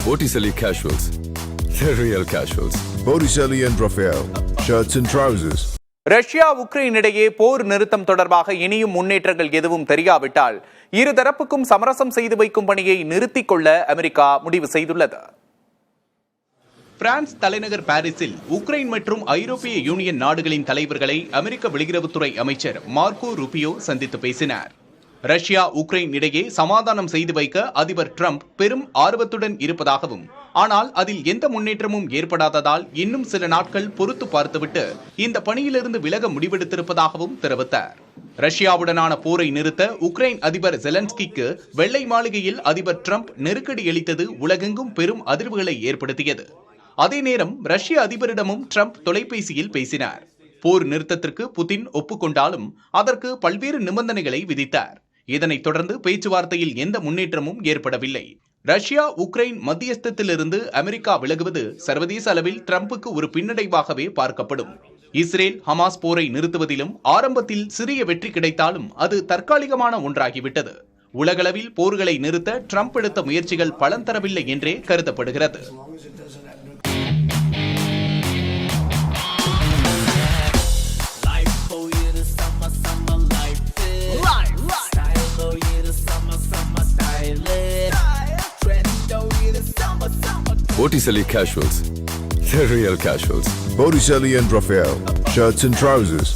Botticelli Casuals. The real casuals. Botticelli and Raphael. Shirts and trousers. Russia Ukraine இடையே போர் நிறுத்தம் தொடர்பாக இனியும் முன்னேற்றங்கள் எதுவும் தெரியாவிட்டால் இருதரப்புக்கும் சமரசம் செய்து வைக்கும் பணியை நிறுத்திக் கொள்ள அமெரிக்கா முடிவு செய்துள்ளது. பிரான்ஸ் தலைநகர் பாரிஸில் உக்ரைன் மற்றும் ஐரோப்பிய யூனியன் நாடுகளின் தலைவர்களை அமெரிக்க வெளியுறவுத்துறை அமைச்சர் மார்க்கோ ரூபியோ சந்தித்து பேசினார். ரஷ்யா உக்ரைன் இடையே சமாதானம் செய்து வைக்க அதிபர் டிரம்ப் பெரும் ஆர்வத்துடன் இருப்பதாகவும், ஆனால் அதில் எந்த முன்னேற்றமும் ஏற்படாததால் இன்னும் சில நாட்கள் பொறுத்து பார்த்துவிட்டு இந்த பணியிலிருந்து விலக முடிவெடுத்திருப்பதாகவும் தெரிவித்தார். ரஷ்யாவுடனான போரை நிறுத்த உக்ரைன் அதிபர் ஜெலன்ஸ்கிக்கு வெள்ளை மாளிகையில் அதிபர் டிரம்ப் நெருக்கடி அளித்தது உலகெங்கும் பெரும் அதிர்வுகளை ஏற்படுத்தியது. அதே நேரம் ரஷ்ய அதிபரிடமும் டிரம்ப் தொலைபேசியில் பேசினார். போர் நிறுத்தத்திற்கு புதின் ஒப்புக்கொண்டாலும் அதற்கு பல்வேறு நிபந்தனைகளை விதித்தார். இதனைத் தொடர்ந்து பேச்சுவார்த்தையில் எந்த முன்னேற்றமும் ஏற்படவில்லை. ரஷ்யா உக்ரைன் மத்தியஸ்தத்திலிருந்து அமெரிக்கா விலகுவது சர்வதேச அளவில் டிரம்புக்கு ஒரு பின்னடைவாகவே பார்க்கப்படும். இஸ்ரேல் ஹமாஸ் போரை நிறுத்துவதிலும் ஆரம்பத்தில் சிறிய வெற்றி கிடைத்தாலும் அது தற்காலிகமான ஒன்றாகிவிட்டது. உலகளவில் போர்களை நிறுத்த டிரம்ப் எடுத்த முயற்சிகள் பலன் தரவில்லை என்றே கருதப்படுகிறது. Botticelli Casuals. The real casuals. Botticelli and Raphael. Shirts and trousers.